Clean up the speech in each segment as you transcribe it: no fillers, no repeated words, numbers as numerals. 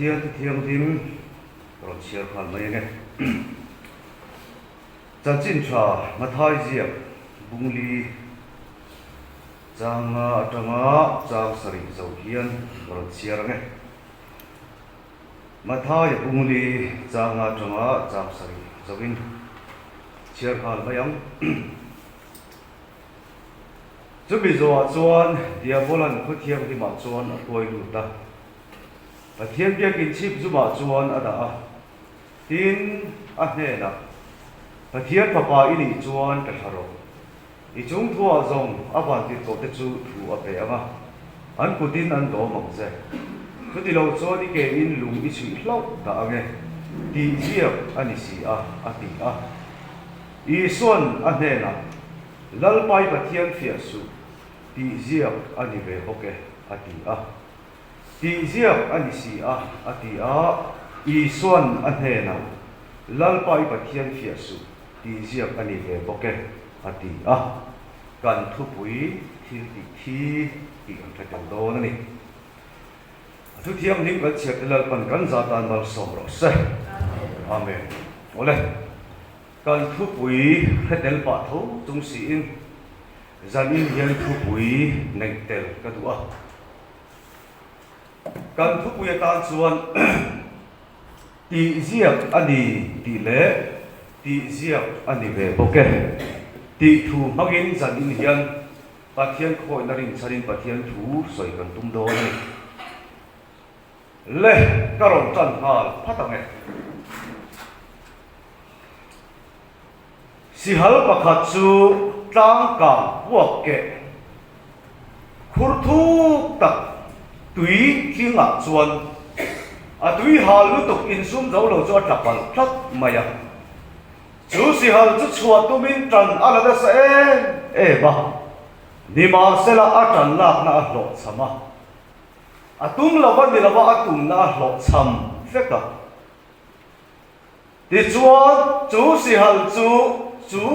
thiên thiêng tim rồi chia khoản mấy nghe chân chín trà mà thay diệp bung ly trang trang sari dầu hiên rồi chia nghe mà thay bung ly trang sari dầu in chia khoản mấy ông chú bây giờ chuan dia bolan khu thiam thì mà chuan ở coi đủ ta và thiam bia kinh chip chú mà chuan ở đó tin anh này nè và thiam papa ini chuan cái tharo i chúng thua zong avan ti to te chu thu a pe anga an ku tin an do mong se chu ti lo chuan i ke in lung i chui hlau ta ange ti ziak ani si a ti a i son anh này nè lalpai pathian fia su ti ziak ani ve hoke ati a ti ziak ani si a ati a i suan anhe na lalpai pathian fia su ti ziak ani ve hoke ati a kan thu pui thil ti kan thakal do na ni thu thiam ning kan chek lal pan kan za tan mal som ro se amen ole kan thu pui hetel pa tho tung si in zanin hian thu pui neng tel ka du a kan thu pui ta chuan ti ziak ani ti le ti ziak ani ve boke ti thu magin zanin hian pathian khoi na rin charin pathian thu soi kan tum do ni le karon chan hal phatange si hal pakhat chu tlang ka buak ke khur thu tak tui thinga chuan a tui hal lu tuk in sum zo lo chu tlapal thlat maya chu si hal chu chhuat tumin tran ala da sa e ba ni ma sela atan lak na lo chama atum lawa ni lawa atum na lo cham feka ti chuan chu si hal chu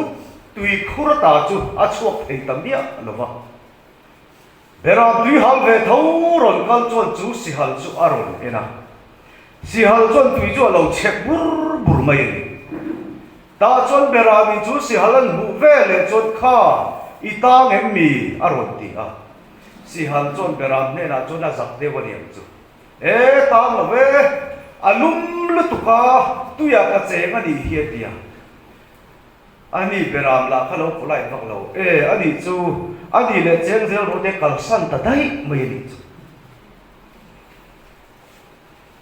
tui khura ta chu a chuak thei tam bia lova bera tui hal ve tho ron kal chuan chu si hal chu aron ena si hal chuan tui chu lo chek bur mai ta chuan bera ni chu si halan bu ve le chuan kha i ta ngem mi aron ti a si hal chuan bera ne na chuan a zak de wani chu e ta lo ve alum lu tuka tuya ka che ngani hi tia ani beram la khalo khulai thok lo ani chu ani le cheng zel ro de kal san ta dai mai ni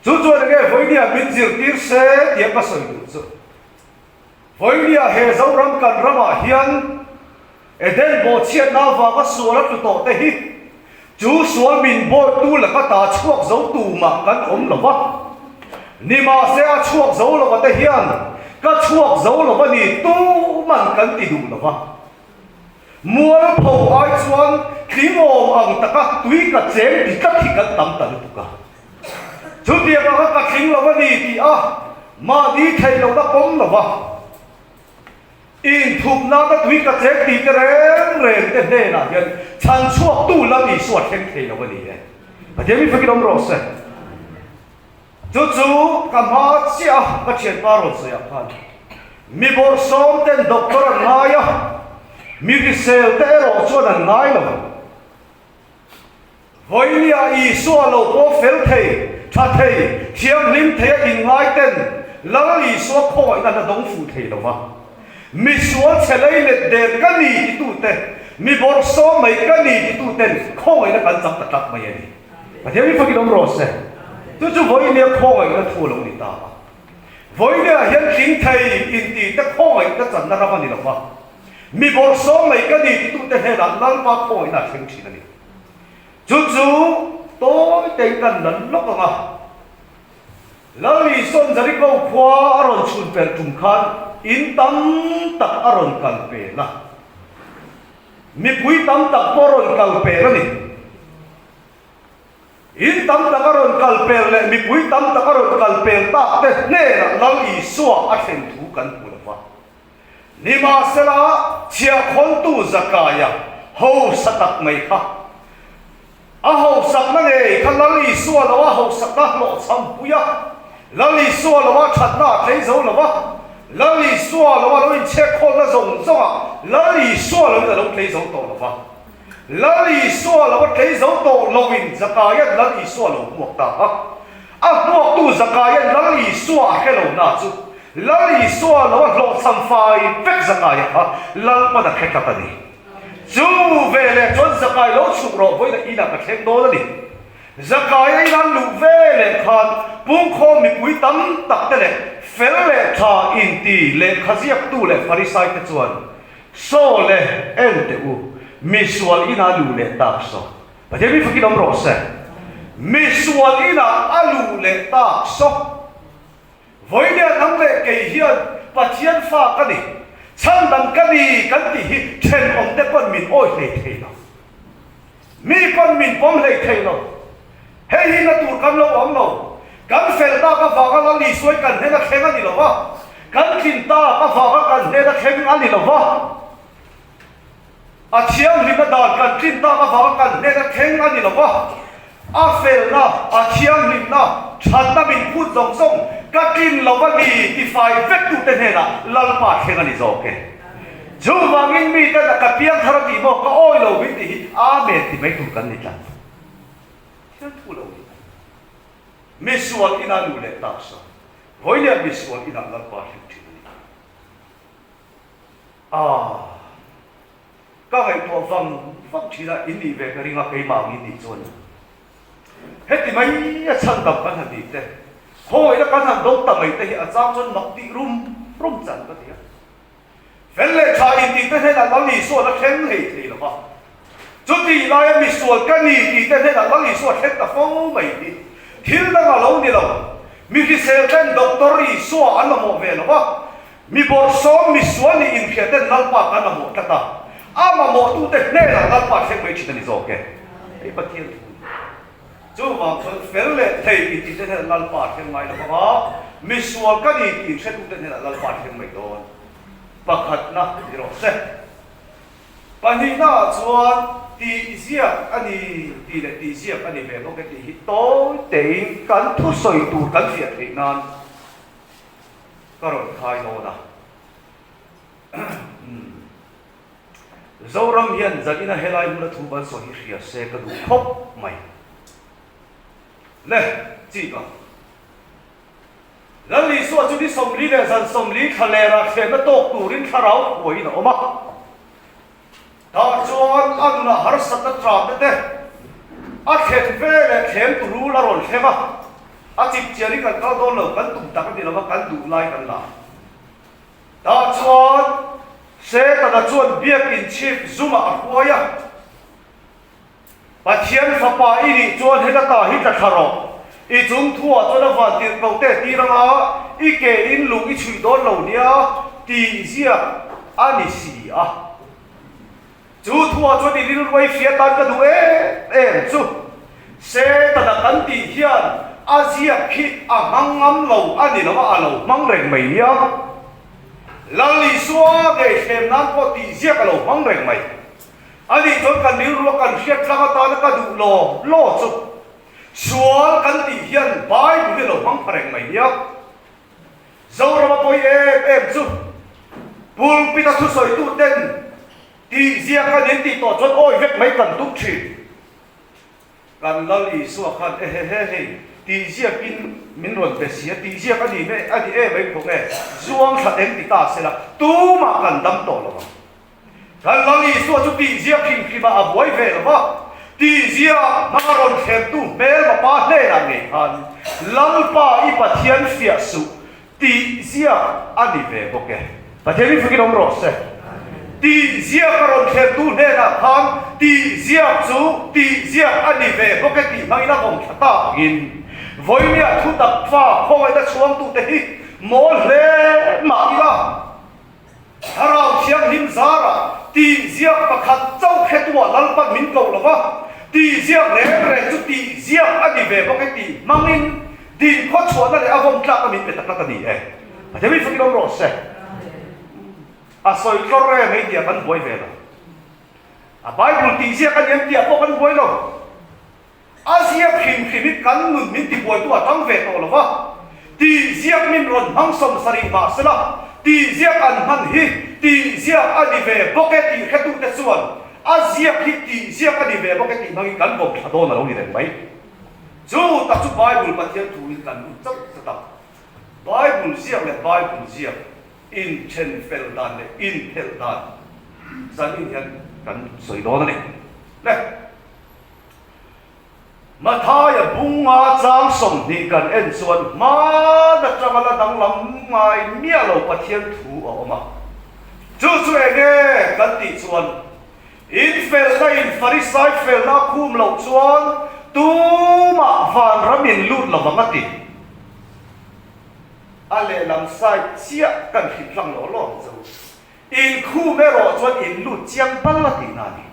chu chu ge voi dia min zir tir se dia pa soi du chu voi dia he zo ram kan rama hian eden bo chiat na wa ka suala tu to te hi chu sual min bo tu la ka ta chuak zo tu ma kan om lo wa ni ma se a chuak zo lo ka te hian ka chuak zo lo ba ni tu man kan ti du lo ba mual pho ai chuan klimom ang taka tui ka cheng ti ka thi ka tam tan tu ka chu ti ka thing lo ba ni ti a ma di thei lo da pom lo ba in thup na ka tui ka cheng ti ka reng te ne na hian chan chuak tu la ni suat theng thei lo ba ni e a de mi fakidom ro se chu kama chia ka chen pa ro se ya khan mi bor som ten doctor ngaya mi ri sel te ro chuan ngai lo voilia i so lo po fel thei tha thei thiam lim thei in ngai ten lang li so khoi na dong fu thei lo wa mi sual chelai le de ka ni tu te mi bor som mai ka ni tu ten khoi na kan chak tak mai ni a de mi fakidom ro se chu voi lia khoi na thu lo ni ta voi lia hian thing thei in ti ta khoi ta chan na ra ba ni lo wa mi bor so mai ka ni tu te he la lal pa khoi na thing thi na ni chu to te kan nan lo ka ma lal li son jari ko khwa aron chun per tum khan in tam tak aron kal pe na mi pui tam tak poron kal pe ra ni in tam takaron kalpel le mi pui tam takaron kalpel ta te ne lang i suwa a thlen thu kan pulawa ni ma sela chia khon tu zakaya ho satak mai kha hậu sắc nó này khăn lá lì xua là wa hậu sắc nó lộ chăm puya lá lì xua là wa chặt na thấy dấu là wa lá lì xua là wa nó che khôn nó rồng rồng à lá lì xua là nó thấy dấu tổ là wa lá lì xua là wa thấy dấu tổ lâu in zakaya lá lì xua là muộc ta muộc tu zakaya lá lì xua cái lâu na chú lá lì xua là wa lộ chăm phai vết zakaya lá mà đã khét ta đi chú về lệ chốn zakaya lỗ chụp rồi với lại ina cái khét đó là đi zakaya ina lụ về lệ khan bung khom mi quý tắm tắc thế lệ phèn lệ thà in tì lệ khaziak tu lệ pharisai te chuan so lệ el te u misual ina lụ lệ tak so và thế mi phải đom rõ se misual ina alu lệ tak so với lệ nắng lệ cây hiền và thiên pha cái gì chân đằng cái gì cái gì trên ông te con mình ôi lệ thế nào mi con mình bom lệ thế nào hay hi na tur kan lo om lo kan fel ta ka va ka li soi kan he na khem ani lo wa kan thin ta ka va ka kan he na khem ani lo wa a chiam li na dan kan thin ta ka va ka kan he na khem ani lo wa a fel na a chiam li na chan ta min phut zong zong ka kin lo wa ni ti fai vet tu te he na lal pa khem ani zo ke ju wangin mi ta ka piang thara ti mo ka oi lo bi ti a me ti mai tu kan ni ta misual ina lule taksa voilia misual ina lalpa hiti ka ngai to vang thila ini ve ka ringa kai ma ni ti chon heti mai a chan dam kan hadi te hoi la kan han do ta mai te a chang chon mak ti rum chan ka ti velle tha in ti te la la li so la khen hei thei la ba chu ti la ya misual ka ni ti te la la li so khen ta fo mai ti thil da lo ni lo mi ki sel kan doctor i so an mo ve lo ba mi bor so mi swani in kheten nal pa kan mo ta ta ama mo tu te ne la nal pa thek mai chi ni zo ke ei pa thil chu ma fel le thei ti te nal pa thek mai lo ba mi swal ka ni ti se tu te ne nal pa thek mai don pakhat na ro se pani na chuan ti zia ani ti le ti zia ani ve bo ke ti hi to tein kan thu soi tu kan fiat thei nan karon khai lo da zoram hian zakina helai mun thu ban so hi ria se ka du khop mai le chi ka lali so chu ni somli le san somli khalera khe na tok turin tharau hoi na oma ta chuan an na har sat na tra te a khen ve le khen tu ru la ron khema a chip chiari kan ka do lo kan tum tak ni lo kan du lai kan la ta chuan se ta da chuan biak in chip zuma a khoya pathian fa pa i ni chuan he ta hi ta tharo i chung thua chuan a van tir ko te ti ranga i ke in lu i chui don lo nia ti zia ani si a chú thua cho đi liên quay phía tan cái đuôi em chú xe ta đã cắn tỉ hiền Asia khi mang ngắm lầu anh đi nó lầu mang rèn mày nhá là lý xóa để xem nan có tỉ giết cái lầu mang rèn mày anh đi cho cần níu ruột cần xếp ra ta nó cái đủ lo chú xóa cắn tỉ hiền bái của cái lầu mang rèn mày nhá dâu ra bôi em chú bùn pita thu soi tu tên ti zia ka nin ti to chon oi vek mai kan tuk thi kan lal i su khan he ti zia kin min ron pe sia ti zia ka ni me ani e mai ko nge zuang tha em ti ta se la tu ma kan dam to lo kan lal i su chu ti zia kin ki ba a boy ve lo ti zia ma ron khem tu mel ma pa le la nge han lal pa i pathian fia su ti zia ani ve ko ke pathian fi ki dom ro se ti zia karon khe tu ne na kham ti zia chu ti zia ani ve bo ke ti mai na hom thata in voimia thu tak fa khoi da chuang tu te hi mo le ma ila harau chiang him zara ti zia pakhat chau khe tu lal pa min ko lo wa ti zia re chu ti zia ani ve bo ke ti mangin din kho chuan na le avom tla ka min pe tak ta ni e pa mi fuki dom ro se a soi klore mai dia kan boi ve la a bible ti sia kan em dia po kan boi lo Asia khim kan nun min ti boy tu atang ve to lova ti ziak min ron hang som sari ma sala ti ziak an han hi ti ziak ani ve pocket ti khetu te suan Asia hi ti ziak ani ve pocket ti mangi kan bom thado na lo ni deng mai chu ta chu Bible pathian thu in kan chak ta Bible ziak le Bible ziak in chen fel dan le in fel dan san in yan kan soi do na ni le mà thay à bung ngã trang sông đi gần en xuân mà đặt cho nó đắng lắm mai mía lẩu bát thiên thủ ở mà chú em nghe gần tỷ xuân in phèn na in Pharisai phèn na khum lẩu xuân tu mà phàn ra miền lụt là vắng tỷ anh lẽ làm sai chia cần khít lăng lỗ lỗ rồi in khu mẹ rõ xuân in lụt chiang bắn là tỷ nào đi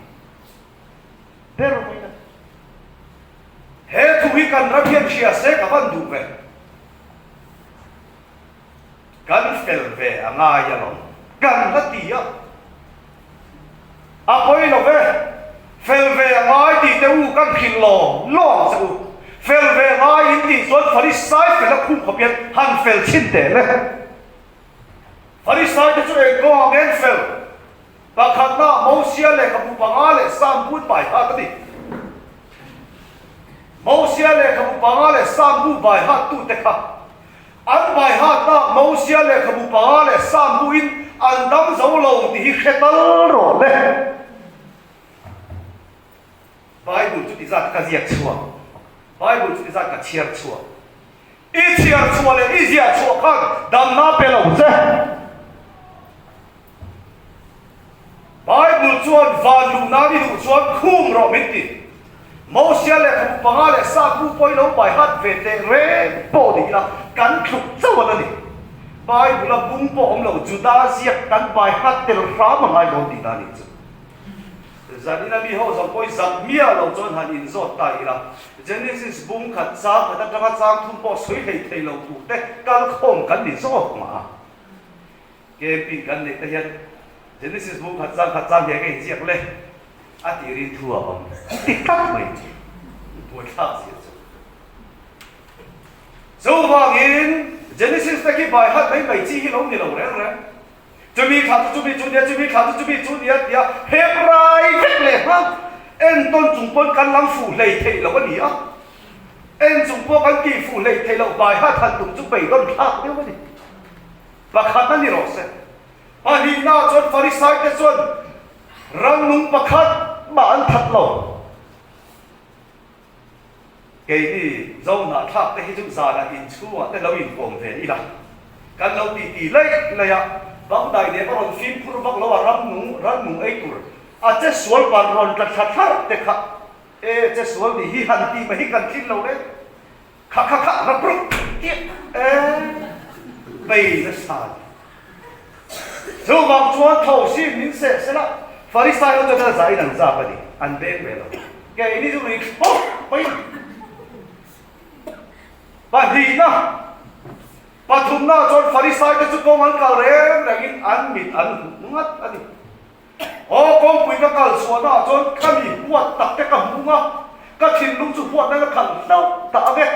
thế rồi he thu hi kan rabian chia se ka van du ve kan fel ve anga ya lo kan la ti ya a poi lo ve fel ve anga ti te u kan khin lo se u fel ve anga in ti so Pharisai fel la khum khopian han fel chin te le Pharisai te chu e go again fel ba khat na Moses le ka bu panga le sam put pai ha ta ni Moses le kamu pangale sambu bai hat tu teka an bai hat na Moses le kamu pangale sambu in an dam zo lo ti khetal ro le Bible chu ti zat ka ziak chua Bible chu ti zat ka chiar chua I chiar chua le I ziak chua khan dam na pe lo che Bible chuan van lu na ni lu chuan khum ro mit ti Moses le kamu pangale sabu poi lo bai hat ve te re po di la kan thuk chaw la ni Bible la bung po om lo Juda ziak kan bai hat tel ra ma ngai lo ti ta ni chu zanina mi ho zo poi zat mia lo chon han in zo tai la Genesis bung khat cha ka ta chang thum po soi thei lo pu te kal khom kan ni zo ma ke pi kan le ta hian Genesis bung khat cha he ke ziak le a ti ri thua om ti tak mai bo ta si so wangin Genesis ta ki bai hat mai chi hi lo ni lo re re chumi khat chumi chu dia hebrai vek le ha en ton chung pon kan lam fu lei thei lo ni a en chung po kan ki fu lei thei lo bai hat han tum chu bei don thak de ni ba khat na ni ro se ani na chon Pharisai te chon rang nung pakhat mà ăn thật lâu cái gì dâu nã tháp cái chúng già là in chua cái lâu in cuồng về đi là cái lâu tỉ lấy này à bác đại để bác phim phu bác lâu răng nung ấy tur à chết suối bàn ròn chặt chặt để khắc ê chết suối thì hi hành tì mà hi cần tin lâu đấy khắc rập rụp tiếc ê bây giờ sao dâu vàng chuan thầu xin nín sẽ là Pharisai itu adalah zai dan zapa ni, ande belo. Kayak ini tu ni, oh, baik. Bagi na, patum na, John Pharisai itu kau mangkal rem, lagi anmit anhungat ani. Oh, kau punya kal suana, John kami buat tak tekam bunga, kacin lung tu buat nak kal tau tak ada.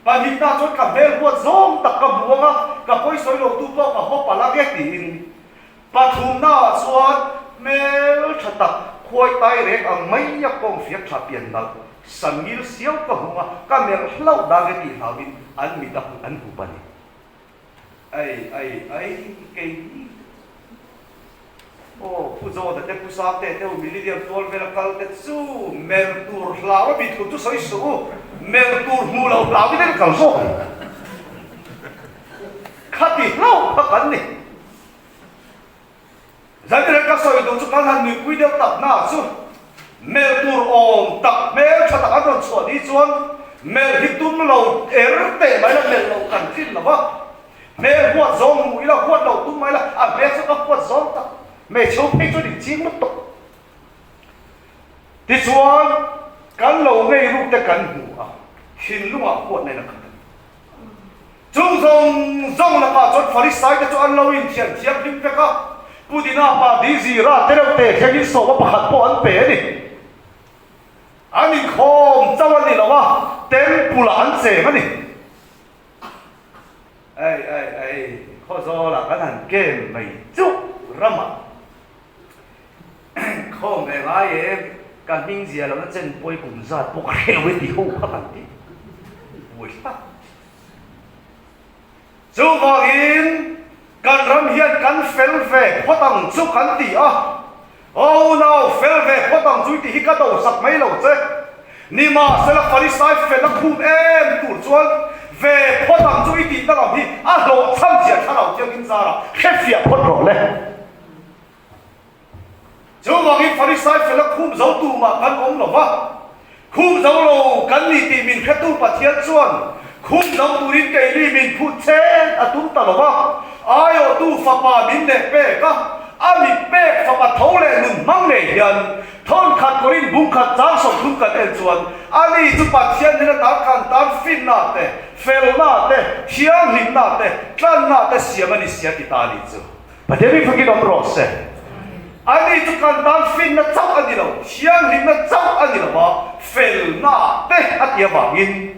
Bagi na, John kami buat zong tak kam bunga, kapoi soilo tu kau kahop palagi tin. Patum na, John mel chata khoi tai rek ang mai ya kong fiak tha pian dal sangil siau ka hunga ka mer hlau da ge ti hawin an mi da an hu pani ai ke o pu zo da te pu sa te o milidiam tol vela kal te su mer tur hlau bi tu soi su mer tur mu lau lau bi den kal so khati hlau ka kan ni Jadi mereka soi itu kan han ni kui dia tak na su mel tur om tak mel chata kan so di chuan mel hitum lo te mai la mel lo kan tin la ba mel huat zong mu ila huat lo tum mai la a mel so ka huat zong ta me chou pe cho di ching mất to di chuan kan lo ngei ru te kan hu a hin lu a huat nei la kan chung zong la ka chot Pharisai te chu an lo in thian lim pe ka Pudina pa di zira tereu te khegi so ba pakhat po an pe ni anh khom cháu anh đi đâu à tem bù là anh xem anh đi ai khó do là cái thằng kia mày chút rắm à khom về ngay em cái minh gì là nó chân bôi cùng ra bốc kheo với điều các bạn đi ui sao chú vào in kan ram hian kan fel ve photang chu kan ti a oh no fel ve photang chu ti hi ka do sak mai lo che ni ma sela farisai fel na khum em tur chuan ve photang chu ti ta lo hi a do cham chia tha lo chiang in zara khefia phot ro le chú vào in farisai fel na khum zo tu ma kan om lo wa khum zo lo kan ni ti min khatu pathian chuan khum zo turin ke li min phut che atum ta lo wa ai tu phật bà min nè pe ka ami pe phật bà thấu lệ nun mang nè hiền thôn khát corin bung khát giang sông thung khát en chuan ani chu pat hiền nên ta khan tan fin na te fel na te hiang him na te tlan na te siam ani sia ti ta li chu pa de mi phaki dom ro se ani chu khan tan fin na chau ani lo hiang him na chau ani lo ba fel na te atia ba in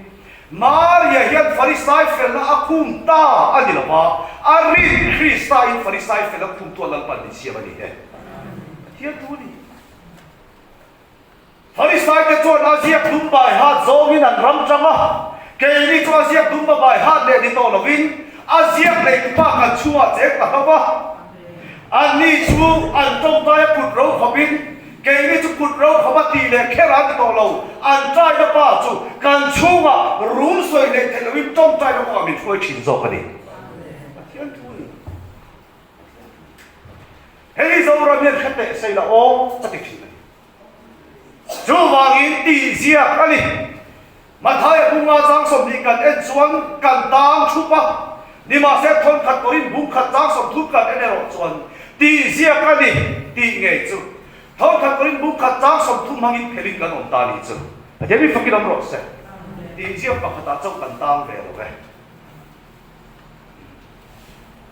Maria hian farisai fel na akhum ta ani lo ba arin Krista in farisai fel na khum to lang pan ni sia bani he hian tu ni farisai te chuan azia dum bai ha zomin an ram changa ke ni chu azia dum bai ha le ni to lovin azia le pa ka chua chek ta ba ani chu an tong ta put ro khobin ke ni chu put ro khoba ti le khera ti to lo an trai da pa chu kan chunga rum soi le te lovin tong trai da pa min phoi chin zo ka ni hian tu ni hei zo ra mian khate sei la o ta ti chin chú vàng in tỉ diệt cái gì mà thay bung nga giang sầm đi cần en chuan cần tang chụp á đi mà sẽ thôn khát corin bung khát giang sầm thúc cần en rồi chuan tỉ diệt cái gì tỉ nghe chú thôn khát corin bung khát giang sầm thúc mang in phelin cần ông ta đi chú thế mình phải làm rõ sẽ tỉ diệt bắt khát châu cần tang về rồi vậy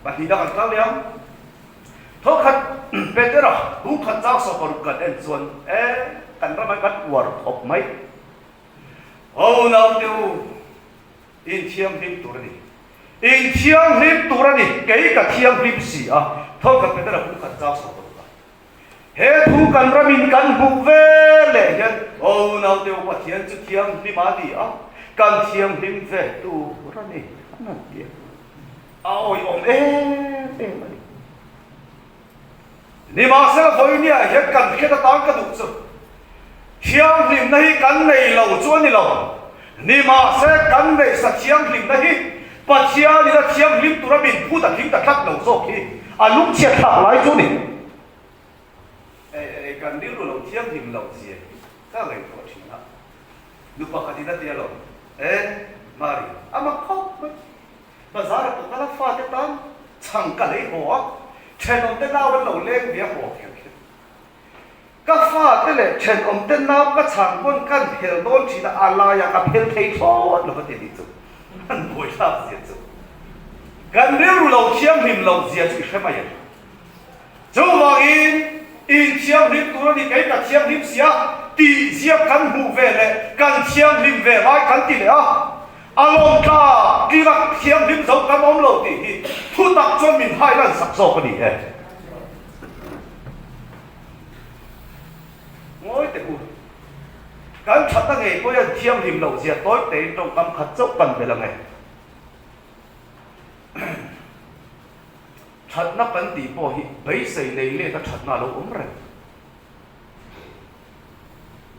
mà khi đã cần tang liền thôn khát Peter bung khát giang sầm cần en chuan kan ramai kan war op mai oh now tu in thiam him turani in thiam him turani ke ka thiam him si a thok ka pedra hu ka cha so ta he thu kan ramin kan bu ve le hian oh now tu pa thian chu thiam him ma di a kan thiam him ve tu rani anan ti oi om ni ma sa khoi ni a he kan kheta tang ka du chu thiam hlim na hi kan nei lo chuan ni lo ni ma se kan nei sa thiam hlim na hi pathia ni la thiam hlim tura bin phu ta thing ta thak lo zo hi a lung chia thak lai chu ni kan dir lo thiam hlim lo chi ka ngai ko chi na lu pa khati na te lo mari ama khop bazar ko kala fa te tan chang ka lei ho chenom te naw lo leng bia ho các pha thế này trên ông tên nào các sản quân căn hiểu đôn chỉ là Allah ya các hiểu thấy thôi là có thể đi chung anh bồi sao diệt chung gần nếu lâu chiêm hìm lâu diệt thì phải vậy chú vào in chiêm hìm tôi đi cái cả chiêm hìm xía tỷ diệt căn hù về này căn chiêm hìm về vai căn tỷ này along ta đi gặp chiêm hìm giống căn ông lâu tỷ thu tập cho mình hai lần sắp sổ cái gì hết ngồi để uống, cái chặt ta nghe có những thiam hìm đầu diệt tối tế trong tâm khát dốc cần phải là nghe, chặt nó cần tỷ bỏ hi, bấy sấy này lên ta chặt nào đâu ốm rồi,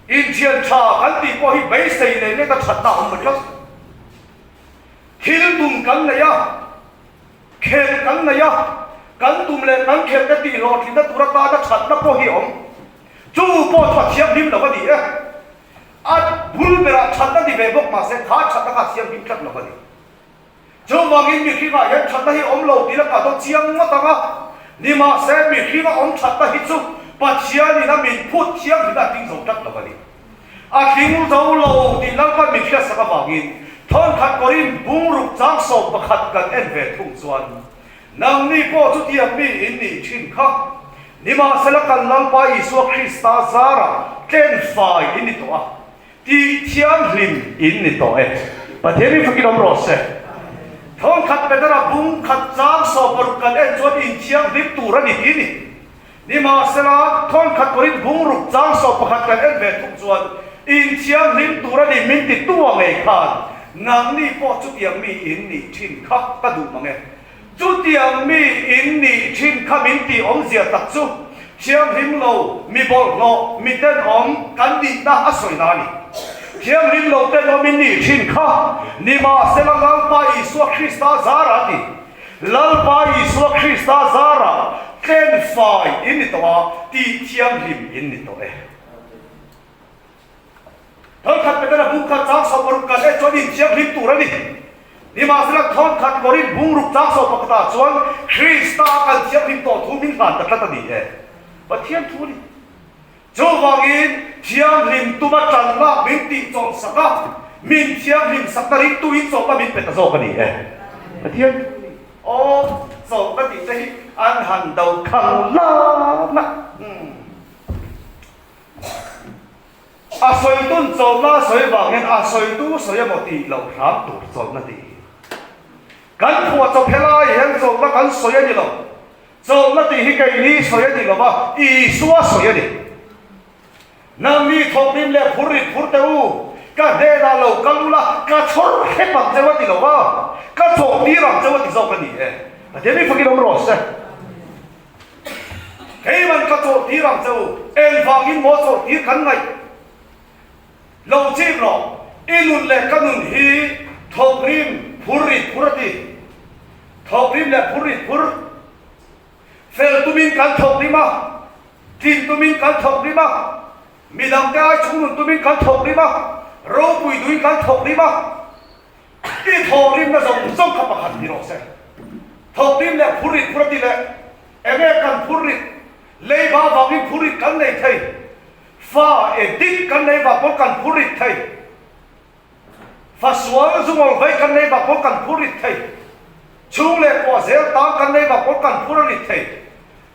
in chiên trà cần tỷ bỏ hi bấy sấy này lên ta chặt nào ốm rồi, khi tụm cần này ya, khen cần này ya, cần tụm lên cần khen cái tỷ lọt thì ta tụra ta chặt nó bỏ hi ốm chú bỏ cho thiam him là cái gì á, bul bera chặt nó đi về bốc mà sẽ tháo chặt nó cả thiam him chặt là cái gì, chú vàng in bị khi mà hiện chặt nó hi ôm lâu thì là cả đó chiang mất tăng á, nhưng mà sẽ bị khi mà ôm chặt nó hi chú, bắt chiang thì nó mình phút chiang thì nó tiếng dầu chặt là cái gì, tiếng dầu lâu thì nó phải mình khi sẽ cái vàng in, thôn khát corin bung rục giang sầu và khát cần en về thùng xuân, nang ni bỏ chú thiam mi in ni chín khác. Ni ma selakan lampa Isu Krista Zara ken fai ini toa ti thiam lim in ni to e pathian mi fakir om rose thon khat pedara bung khat chang so por kan en chon in thiam lim tura ni ini ni ma sela thon khat korin bung ruk chang so pakhat kan en ve thuk chuan in thiam lim tura ni min ti tuwa ngai khan nang ni po chu tiang mi in ni thin kha ka du mange chu tiang mi in ni thin kha min ti om zia tak chu thiam lim lo mi bol lo mi ten om kan di na asoi na ni thiam lim lo ten om min ni thin kha ni ma sela ngang pa Isu Krista zara ti lal pa Isu Krista zara ten fai in ni to ti thiam lim in ni to e thon khat pe na bung khat chang so por ka e choni thiam lim tu ra ni ma sela thon khat korin bung ruk chang so pakata chuan Krista kan thiam lim to thu min han ta ta ni e và thiam thu đi cho vangin thiam lim tu ma chan la min ti chong saka min thiam lim sakari tu in so pa min pe ta zo ka ni e và thiam o so ka ti sei an han dau khang la na a soi tun zo la soi vangin a soi tu soi mo ti lo ram tu zo na ti kan phua cho phela yen zo la kan soi ni lo zo na ti hi kai ni soi ni lo ba I suwa soi ni na mi thok nim le phuri phur te u ka de na lo ka lu la ka chor he pa te wa ti lo ba ka chok ti ram te wa ti zo ka ni e de mi fakir om ro se hei man ka chok ti ram te u en vangin mo chok ti kan ngai lo chim lo inun le kanun hi thok rim phuri phurati thok rim le phuri phur fel tumin kan thok rima tin tumin kan thok rima midang ka chungun tumin kan thok rima ro pui dui kan thok rima ti thok rim na zong zong ka pakhat ni ro se thok rim le phuri phurati le eme kan phuri le ba ba bi phuri kan nei thai fa e dik kan nei ba ko kan phuri thai fa sual zungol vai kan nei ba ko kan phuri thai chung le ko zel ta kan nei ba ko kan phuri thai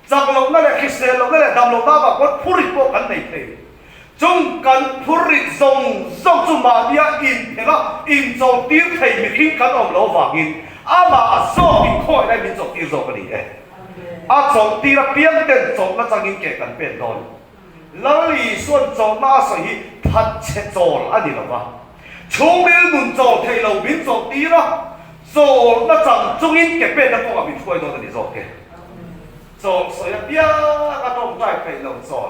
chak lo na le khisel lo na le dam lo ta ba ko phuri ko kan nei thai chung kan phuri zong zong chu ma dia in thela in zo tir thai mi khin kan om lo wa in ama so in khoi lai min zo tir zo ka ni e a zo tir a piang ten zo na chang in ke kan pen don lali suan zo na so hi phat che zol ani lo ba chung le mun zo thei lo min zo tir a zo na chang chung in ke pen na ko ka min khoi do ni zo ke zo so ya pia ka dong dai pe lo zo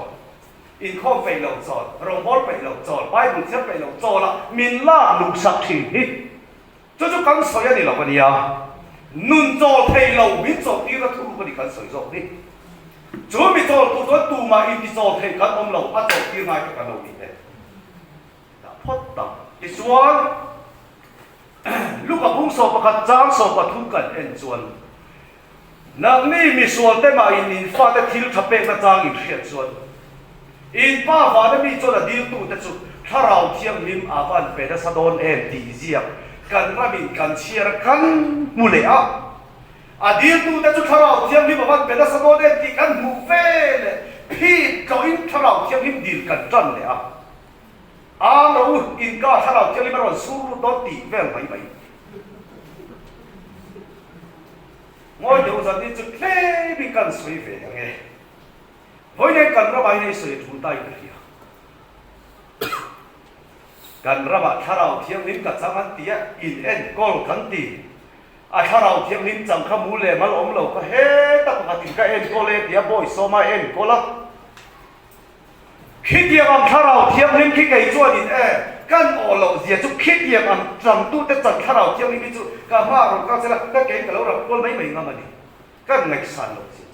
in khom pe lo zo rong bol pe lo zo bible che pe lo zo la min la lu sak thi hi cho kan so ya ni lo ka ni ya nun zo thei lo min zo tir a thu ko ni kan so zo ni chú mi cho tu mà in đi cho thầy cán ông lầu bắt đầu tiêu ngay cái cán đầu đi đấy, đã phốt tập đi xuống, lúc mà bung sầu bạc trắng sầu bạc thun cần en xuống, nang ni mi xuống thế mà in pha thế thiếu thập bê ta trắng in thiệt xuống, in pha pha thế mi cho là điều tu thế chú, thà rau thiêng lim avan về thế sa đôn en đi ziak, cần ra mình cần chia cần mua lẻ điều tu đã cho thảo thiam hiệp văn về đó sao đó thì cần mục phê này phi có in thảo thiam hiệp điều cần trần này nó in cả thảo thiam hiệp rồi suru đó tỷ về mấy mấy ngồi điều gì thì chút thế bị cần suy về nghe với nên cần ra bài này suy thủ tay cái gì cần ra bài thảo thiam hiệp cả sáng ăn tía in en con khăn tỉ thà rau thiêng linh chẳng khăm mũ lệ mà ông lâu có hết tất cả những cái em cô lệ thì bôi số mà em cô lắm khi tiệm ăn thà rau thiêng linh khi cái chỗ đi căn ở lâu gì chút khi tiệm ăn chẳng tu tất chẳng thà rau thiêng linh ví dụ cả hoa rồi các cái cái lâu rồi cô mấy mình mà đi các ngày sàn lâu gì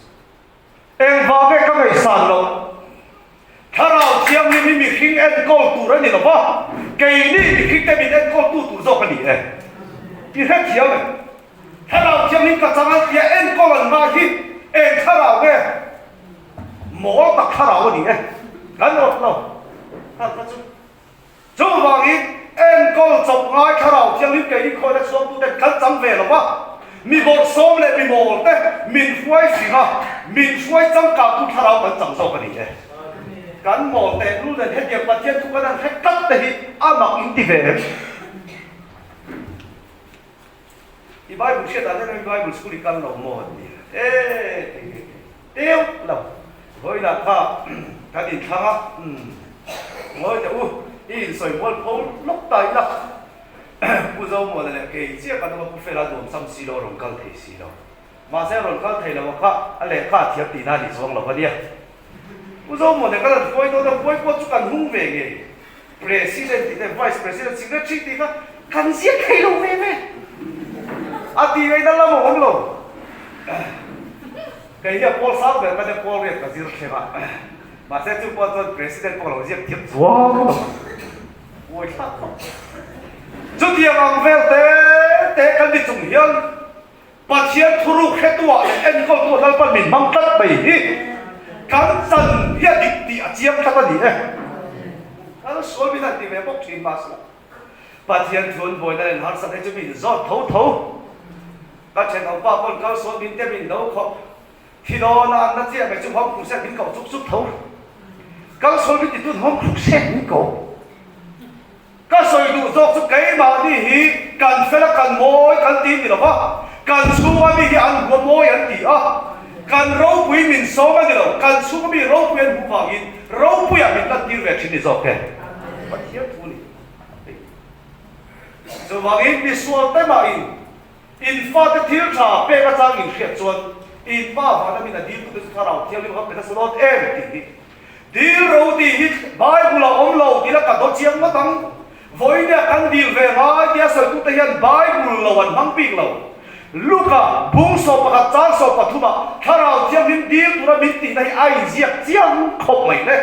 em vào cái các ngày sàn lâu thà rau thiêng linh mình khi em cô tu rồi thì nó vào cái này khi cái mình em cô tu rồi cái gì thì hết thiêng này thà rau thiêng linh cả chẳng ăn thì em cô lần mà khi em thà rau cái mỗi bậc thà rau cái gì gắn lâu chú vào ý em cô chụp ngay thà rau thiêng linh cái gì coi là số tu đến cắn chẳng về rồi quá mình một số này mình một đấy mình phơi gì ha mình phơi chẳng cả tu thà rau vẫn chẳng sao cái gì kan mo te lu den he dia pathian thu kan he kat te hi ama in ti ve i bible she da ne bible school kan lo mo ni teo lo hoi la ka din thanga ngoi te u in soi mol po lok tai la u zo mo le ke chia ka no ku fe la dom sam si lo rong kal thei si lo ma se rong kal thei lo ka ale ka thiap ti na ni zong lo ka dia u zo mo ne ka la poi to poi po chu kan hung ve ge president ti vice president secretary ti ka kan sia kai lo ve ve a ti ai da la mo hong lo cái giờ Paul sao về cái giờ Paul về cái gì thế mà sẽ chụp qua president Paul là gì tiếp wow ôi sao chút tiền ông về thế cái gì trùng hiền bắt chiếc thu rục hết tuổi em có tuổi là phần mình mang tất bảy cắn dần hiện định địa chiếm các cái gì này nó số bây giờ thì về bốc thuyền mà sao bắt chiếc thuyền bồi này hắn sẽ cho mình rót thấu các trẻ ông ba con cao số mình để mình đâu khó khi đó nó chỉ là chúng họ cũng sẽ biến cầu chút thấu các số mình thì tuân họ cũng sẽ biến cầu các số đủ dọc chút cái mà đi hi cần phải là cần môi cần tin gì đó cần số mà đi ăn của môi ăn gì cần rau bùi mình số mà đi đâu cần số mà bị rau bùi ăn bùi vàng in rau bùi ăn mình là tiêu về chuyện gì dọc cái bắt hiếp thú này rồi vàng in bị xua tới mà in phát cái thiếu trà bê cái trang in khiết chuan in ba và mình là đi từ từ thảo theo lưu học người ta sẽ nói em thì đi rồi thì hít bài bù là ông lâu thì là cả đó chiếm nó tăng với nè ăn đi về mai thì sẽ tụt tới hiện bài bù làวันmang pin lâu lúc à bung sop và trang sop và thu mà thảo theo mình đi tụi mình thì này ai giết chiếm không mày đấy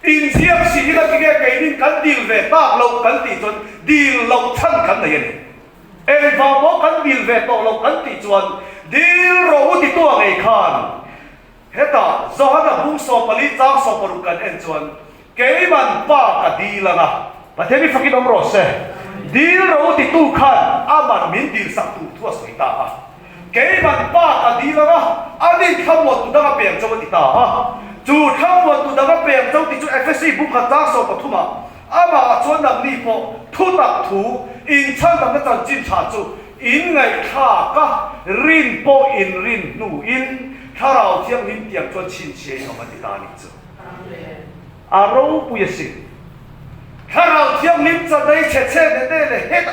in giết gì là cái mình cần đi về ta lâu cần thì chuẩn đi lâu thân cần này em vào bó cần đi về tổ lâu cần thì chuẩn đi rồi thì tôi ngày khan hết à do nó bung sop và lý trang sop và cần em chuẩn cái bàn ba cả đi là ngà và thế mình phải cái rồi sẽ đi rồi thì tôi khan mà mình đi sắp tu thua sợi ta cái bàn ba cả đi là ngà anh đi không một tụi nó bèn cho mình ta chú không một tụi nó bèn cho thì chú FSC bung cả trang sop và thu mà mà chuẩn làm đi bộ thu tập thu in chân làm cái chân chín trả chú in ngày thà cả rin po in rin nu in thà rau thiang hin tiang cho chín chế nó mà đi ta đi chứ rau bùi xì thà rau thiang hin cho đây chết chết để hết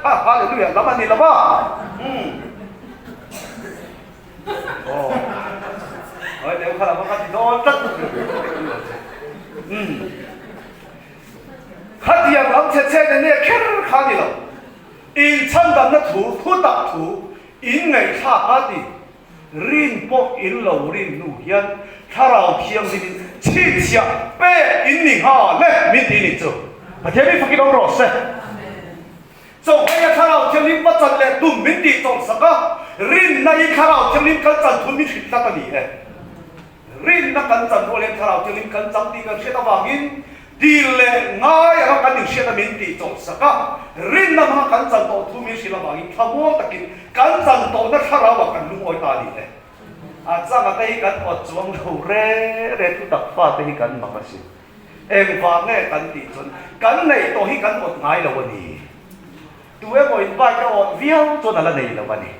hallelujah làm anh đi làm ba rồi nếu khá là một cái gì đó rất khát thiang làm chết chết để khét khá đi đâu in chân đầm nó thủ thu tập thủ in ngày thà cá đi rin po in lâu rin nu hiền thà rau thiang đi chi chia bé in nịnh ha lẽ mình đi nịnh chứ mà thế mình phải cái đó rồi sẽ trong cái thà rau thiang đi bắt chân lẽ tụm mình đi trong sắc á rin này thà rau thiang đi cần chân tụm mình thịt ta đi rin nó cần chân thôi lên thà rau thiang đi cần chân đi cần sẽ ta vàng in đi lệ ngay ở cái điều kiện là mình đi trong sắc á rin nó mà cần chân tổ thu mình sẽ là vàng in tham mua tất nhiên cần chân tổ nó thà rau mà cần lung oi ta đi đấy chắc là cái cần ở chuông đầu re thu tập pha cái cần mà cái gì em vàng nghe cần đi chuẩn cần này tổ hi cần một ngày làวันนี้ตัวเองก็invite เราเวียวจนอะไรนี่ละวันนี้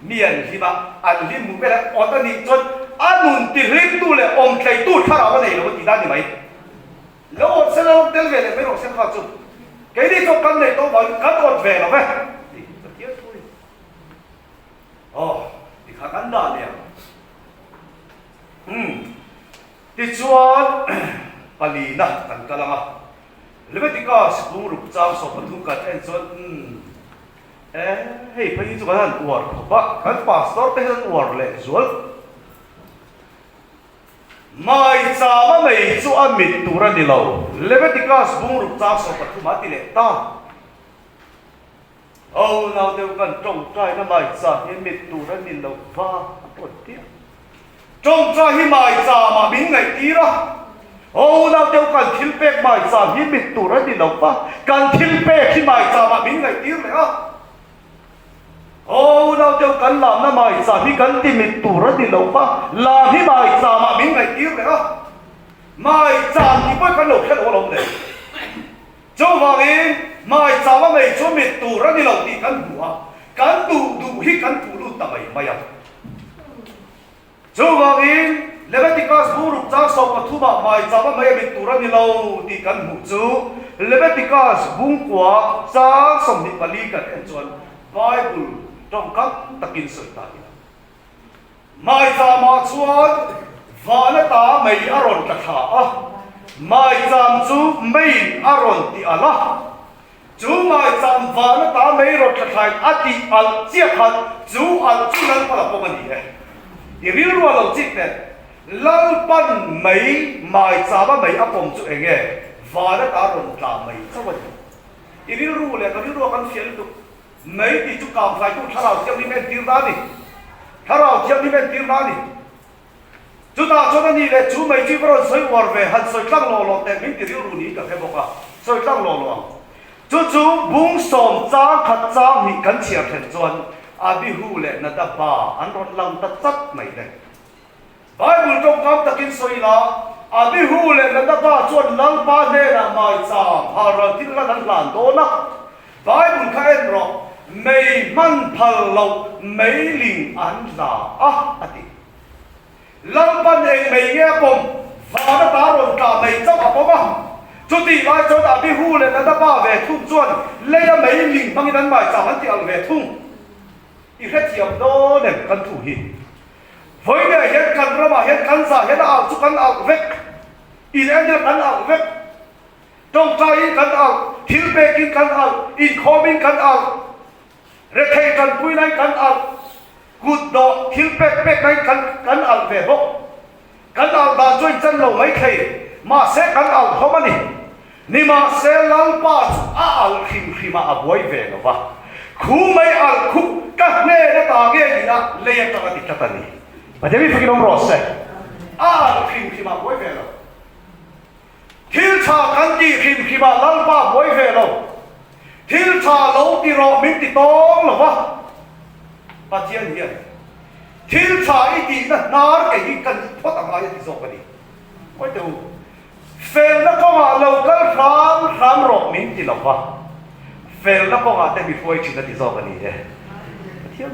miềnที่มาอันนี้มึงไปแล้วอันนี้จนอันนู้นติดริบตู้เลยอมใจตู้ถ้าเราวันนี้เราติดได้ไหมแล้วอดเสร็จแล้วเดลเวเลยไม่รู้เส้นข้าวจุดแค่นี้จบกันเลยต้องบอกกันอดเวลไหมเที่ยวทุยอ๋อที่ข้ากันได้เนี่ยที่ชวนปลีนะกันกันละมั้งแล้วที่ก็สิบลูกรูปจ้างสอบทุกกันเอ็นชวนเฮ้ยพยิ่งจุกันอวดผมว่ากันพาสตอร์เป็นอวดเลยชวนไม่จ้าไม่ชวนมิดตัวนี่เราแล้วที่ก็สิบลูกรูปจ้างสอบทุกมาติเลต้าเอาเราเดียวกันตรงใจนะไม่จ้าให้มิดตัวนี่เราฟ้าปวดเตี้ยจงใจให้ไม่จ้ามาบินไงตีละโอ้เราเดียวกันทิลเปกไม่จ้าให้มิดตัวนี่เราฟ้ากันทิลเปกที่ไม่จ้ามาบินไงตีเลยอ่ะโอ้เราเดียวกันลามนะไม่จ้าให้กันที่มิดตัวนี่เราฟ้าลามให้ไม่จ้ามาบินไงตีเลยอ่ะ mai chạm thì mới cần lộc hết lộc lộc này châu vàng ấy mai chạm mà mày cho mày tù ra đi lộc thì cần tù hít cần tù luôn tao mày à châu vàng ấy Leviticus buru trang sọc mà thu bạc mai chạm mà mày bị tù ra đi lộc thì cần hủ chú Leviticus bung quả trang sọc thì bali cần em chọn Bible trong các takin sợi tai mai chạm mà chuan và nó ta mày aron cả thả mai chạm chú mày aron thì Allah chú mai chạm và nó ta mày aron cả thả ati al chiết hạt chú al chú lần qua là bao nhiêu này thì ví dụ là chiết này lần ban mày mai chạm mày áp dụng chú anh nghe và nó ta aron cả mày sao vậy thì ví dụ là cái ví dụ con phiền tụ mày thì chú cảm phải chú tháo chiếc đi men tiêu ra đi tháo chiếc đi men tiêu ra đi chúng ta cho nên là chú mấy chú vào soi vào về hẳn soi tăng lò lò tại mình tiêu rú ní cả cái bọc à soi tăng lò lò chú bung sòm trang khát trang thì cắn chìa thèn chuan à bi hu lệ nát ba anh rốt lăng tất tất mày này Bible trong cam ta kinh soi là à bi hu lệ nát ba chuan lăng ba nè là mai trang hà ra tin là năn làn đó na Bible khai rõ mày man phal lâu mấy linh ăn là ati lần ban này mày nghe bom và nó ta rồi cả mày trong áo bom chú tỷ lại cho ta bị hù lên nó ta về thung chuan lấy ra mấy linh bằng cái bài trả hắn tiền về thung thì hết tiền đó để căn thủ hi với này hết căn ra mà hết căn giả hết ảo chú căn ảo vết in em nhớ căn ảo vết trong trai căn ảo thiếu bê kinh căn ảo in coming căn ảo re thầy căn quy này căn ảo cụt đỏ thiếu bê này căn ảo về bốc căn ảo đã chơi chân lâu mấy thầy mà sẽ căn ảo không anh ni mà sẽ lăng ba ảo khi mà bôi về nó va khu mấy ảo khu các nơi nó ta nghe gì đó lấy ta cái tít ta ni mà thế vì phải nói rõ sẽ ảo khi mà bôi về nó thiếu cha căn gì khi mà lăng ba bôi về nó thiếu cha lâu thì rồi mình thì to nó va và thiên nhiên thiếu cha ý thì nó cái gì cần thoát ra ngoài thì rồi cái gì quay đầu phèn nó có mà lâu cái phàm rồi mình thì lâu va phèn nó có mà tại vì phơi chỉ là thì rồi cái gì thiên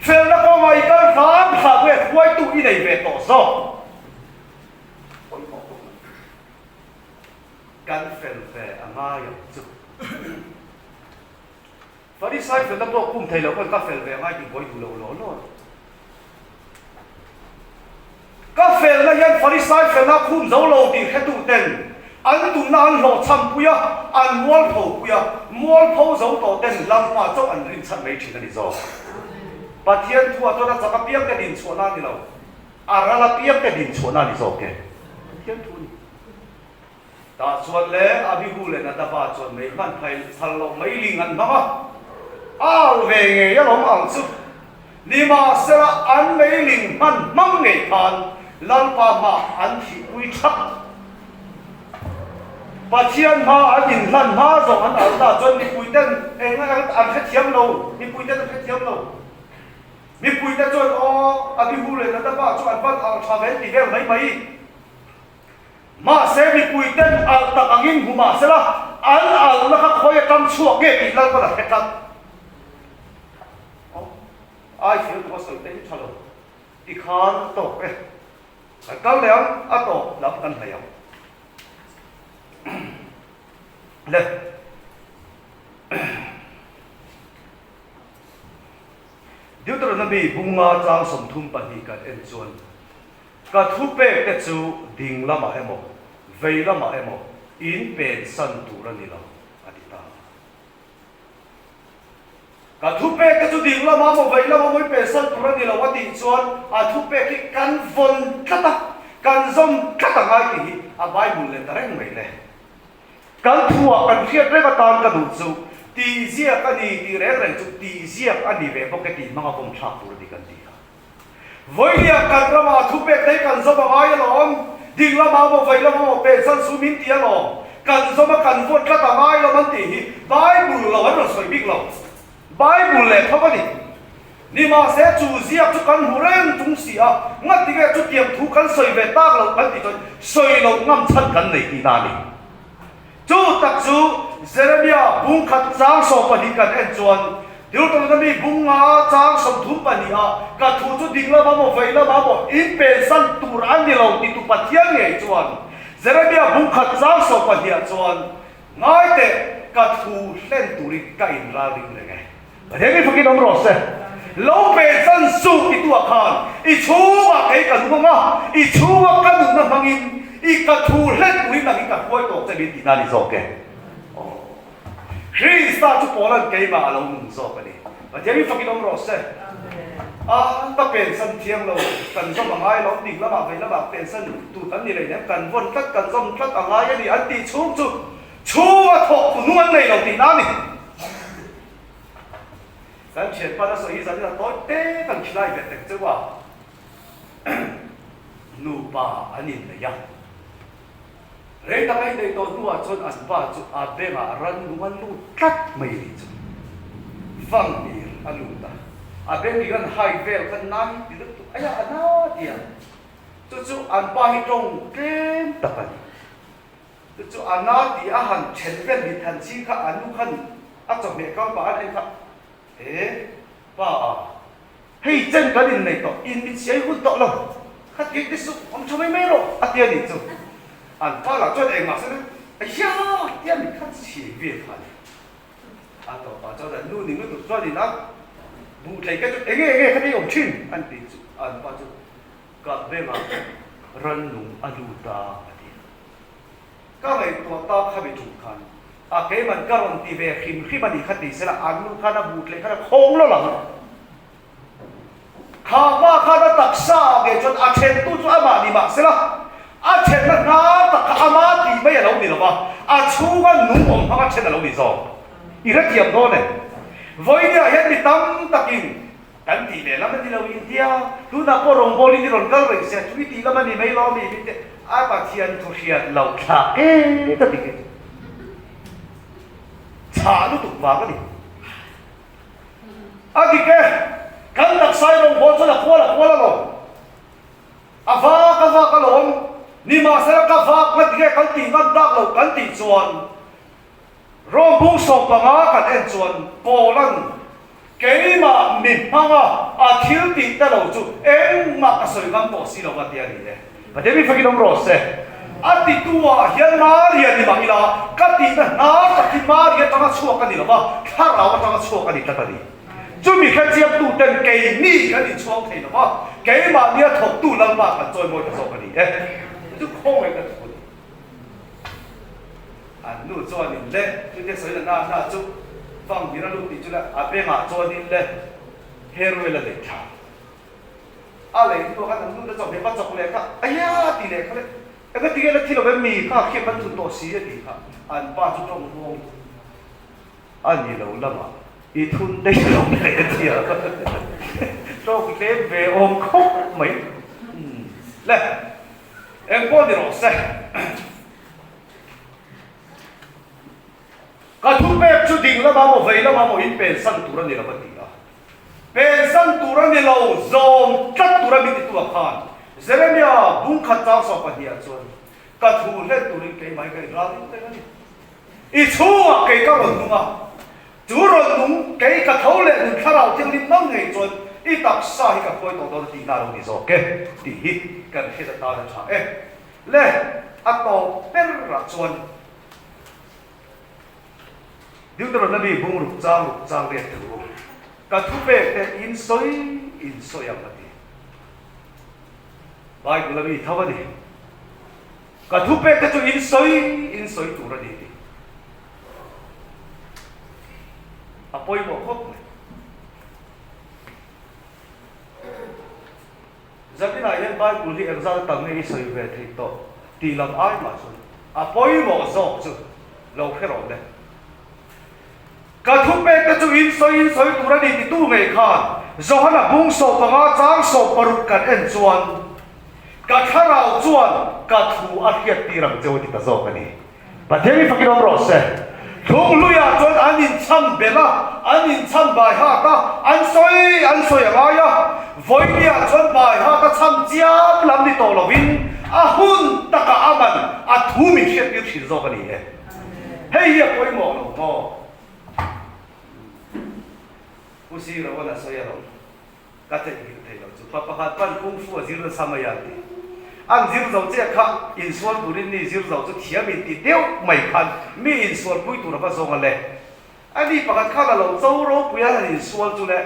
phèn nó có mà cái phàm về phơi tụ ý này về tổ số căn phèn về anh ai vậy chứ và đi sai phèn nó có cùng thầy lâu cái phèn về ngay thì quay tụ lâu rồi các phèn là những phật sai phèn là khum dấu lâu thì hết tụ tên anh tụ nan lộ chăm puya anh mual phô dấu tổ tên làm mà cho anh rin chân mấy chuyện này rồi và thiên thua cho nó chắc cái cái đình chuột na đi lâu ra là cái đình chuột na đi rồi cái thiên thua ta chuột lẽ abihu lẽ na ta ba chuột mấy bạn phải thằng lâu mấy linh ăn bao về nghề ya lom ang su ni ma sẽ là anh mấy linh man mang nghề than lan pa ma anh thì quy chắc và thiên ma anh nhìn lan ma rồi anh ở ta cho ni quy tên em anh hết thiam lâu ni quy tên hết thiam lâu ni quy tên cho abihu lẽ na ta ba cho anh bắt ang thave thì về mấy mà sẽ bị quy tên ang ta angin huma sẽ là anh nó khắc khôi trong chuột nghe thì lan pa là hết thật ai chịu có sự tính cho luôn thì khó tổ cái cái léo tổ lắm cần léo đây điều đó là bị bunga trang sầm thum bani cái em chuan cái thu pe cái chú đình lama em mo vei lama em mo in pen san tu ra ni lo adita cả thu pe cái chú đình là mà vậy là mà mới bề sân tu ra đi là what đình chuan thu pe cái căn vốn cắt à căn dòng cắt à ngay thì Bible lên ta rèn mấy này căn thua căn khiết đấy cái tan cái đủ chú tì giặc cái gì tì rèn rèn chú tì giặc cái gì về bốc cái tì mang bom chặt tu ra đi căn gì với liệt căn ra mà thu pe đấy căn dòng mà ngay là đình là mà vậy là mà bề sân số min tiền rồi căn dòng mà căn vốn cắt à ngay là mình tì Bible là vẫn là soi biết rồi Bible lệ không có gì ni ma se chu ziak chu kan hureng tung sia ngat ti ge chu tiam thu kan soi ve tak lo kan ti chon soi lo ngam chan kan nei ti na ni chu tak chu Jeremia bung khat chang so pa ni kan en chuan diu tong na mi bung nga chang som thum pa ni a ka thu chu ding la ma mo ve la ma mo in pe san tur an ni lo ti tu pa thiang nge chuan Jeremia bung khat chang so pa hi a chuan ngai te ka thu hlen turi ka in ra ring le nge ba de mi phakin om ro se lâu về dân su thì tua khan, i chú và cái cần không á, i chú và cái đúng là mang in, i cả thu hết quý là cái cả quay tổ sẽ bị tị nạn đi rồi kì. Khi ta chú bỏ lên cái mà lâu mùng rồi cái này, và thế mình phải cái đông rồi sẽ, ta bên sân thiêng lâu, cần trong bằng ai lâu đỉnh là bảo về là bảo bên sân tụ tấn như này nhé, cần vốn tất cần trong tất bằng ai cái gì anh tị chú và thọ của nuôi này lâu tị nạn đi. Kan chuyện ba số ý rằng là tối tế cần chỉ lại về thực chứว่า nụ ba anh nhìn thấy ya, rồi ta cái đây tôi nuôi chôn anh ba chú à bên mà rắn nuôi anh nuôi cắt mấy đi chú, vang đi anh nuôi ta, à bên đi gần hai về gần nãy thì lúc ấy à nó đi à, chú anh ba hi trong kén tập anh, chú anh nó đi à hàng chén bên đi thành chi khác anh nuôi khăn, à chồng mẹ con bà anh khác ba hey chân cái đình này to in bị cháy hút to lắm khát cái số ông cho mấy rồi à tiền đi chứ anh ba là cho em mà sao đấy ya tiền mình khát chỉ việc phải à to ba cho nên nuôi những cái tụi cho đi lắm bù thấy cái cái cái ông chín anh đi chứ anh ba chứ gặp bên mà răn nung anh lưu ta cái này tụi ta không bị trúng khăn à cái mình cái lần đi về khi mà đi khát đi sẽ là ăn luôn khát là bụt lấy khát là không lo lắng khát là đặc sa cái chuyện à chen tu cho mà đi mà sẽ là à chen là ngã đặc mà đi mấy lâu đi rồi mà à chú cái nung ông phá chen là lâu đi rồi ý rất nhiều thôi này với nhà hiện đi tắm đặc in cái gì để làm cái gì lâu India tu na có rong boli đi rồi cái rồi sẽ chú đi làm cái gì mấy lâu đi biết ai mà thiền tu thiền lâu cả cái cái gì chả nó tụt vào cái gì à thì cái đặc sai rồi bọn nó là qua rồi à va cái lồng ni mà sẽ cái va cái tiền nó đắt rồi cái tiền chuan rồi bung sọc bằng á cái tiền chuan bỏ lên cái mà mình mang à thiếu tiền ta đâu chú em mà cái sợi gắn bỏ xí đâu cái tiền này và thế mình phải cái đồng rồi sẽ à thì tua hiện Maria ni bang ila kati na tak Maria tanga chua ka ni lo ba tharaw tanga chua ka ni ta ni chu mi kha chiam tu ten ke ni ka ni chuang thei lo ba ke ma nia thok tu lang ba ka choi moi ka so ka ni chu khong ai ka chu an nu cho ni le chu te soi na na chu fang ni ra lu ti chu la a pe ma cho ni le hero la le tha a le tu ka nu da cho pe ba cho le ka aya ti le ka le cái tiếng là thì là bên mì khác khi bắt tụt tổ xí thì khác anh ba chú trong vuông anh gì lâu lắm à ít thun đây lâu này thì à trong cái về ôm khóc mấy này em có đi rồi sao cái thu bếp chú đình là bao vậy là bao ít bền săn tủ ra này là bất kỳ à bền săn tủ ra này lâu dòm cắt tủ ra bị tụt khan Jeremia bung khat chang so pa dia chuan ka thu le turin ke mai kai ra ni te ni i chua ke ka ron nunga chu ron nung ke ka thau le nun tharau thing lim mang ngei chuan i tak sa hi ka koi to to ti na ro ni zo ke ti hi kan he ta ta cha le a to per ra chuan diu tro na bi bung ru chang le tu ka thu pe te in soi am bài của là gì thao đi, cả thu pe cái chỗ in soi tụ ra đi, à bôi bỏ khóc này, giờ cái này em bài của thì em ra tầng này soi về thì to, thì làm ai mà soi, à bôi bỏ rõ chứ, lâu hết rồi đấy, cả thu pe cái chỗ in soi tụ ra đi thì tu ngày khan, do hắn là bung sổ bằng á trắng sổ parut cả em chuan cả thằng chuan cả thu ăn hiệt ti răng châu thì ta zo cái này, và thế mình phải nói rõ sẽ không lui à cho anh nhìn chăm bể la anh nhìn chăm bài ha ta anh soi à ai à với đi à cho bài ha ta chăm chia làm đi tổ là win à hun ta cả aman à thu mình sẽ biết gì rồi cái này hey ya coi mỏ mỏ不是了我那说呀了cái thế thì thấy rồi chú papa hát ban công phu ở dưới là sao mà vậy anh dưới dầu che khắc in suất bùn đi dưới dầu chú thiệt mình đi đeo mày khăn mi in suất bùi tụ là bắt song cái anh đi bắt khắc là lâu dâu rồi bùi là in suất chú này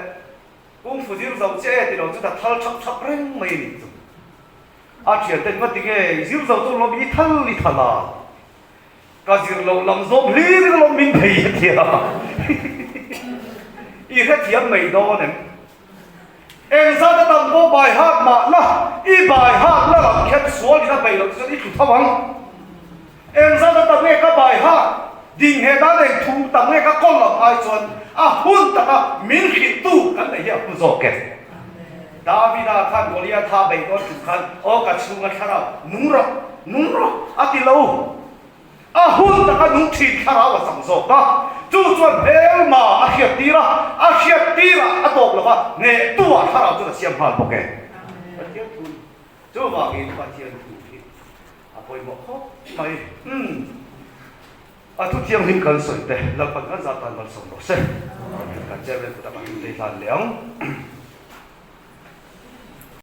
công phu dưới dầu che thì lâu chú ta thal chắp chắp reng mày đi chú à chuyện tên mất cái dưới dầu chú nó bị thal là cái dưới lâu làm dâu lý cái lâu mình thấy thiệt ý cái thiệt mày đó này em ra đã tầm có bài hát mà là ý bài hát là làm khép số thì ta bày được cho đi chủ thao vắng em ra đã tầm nghe các bài hát đình hệ đã để thu tầm nghe các con làm ai chuẩn à hun ta cả miễn khí tu cái này hiểu không rõ kẹt David đã khan Goliath tha bày đó chủ khan ô cả chung cái khara nung rồi à đi lâu à hun ta cả nung thịt khara và sòng sọc đó chú chuẩn hell mà à khiết tí ra à độc là ba nghe tu à khara chú là xiêm hàn bọc kẹt chú vào cái quan thiên thủ thì à bồi một khóc mày à thu thiêng hình cần sợi tệ là phần ăn gia tan vật sống đó xem cả chơi bên của ta bạn để làm léo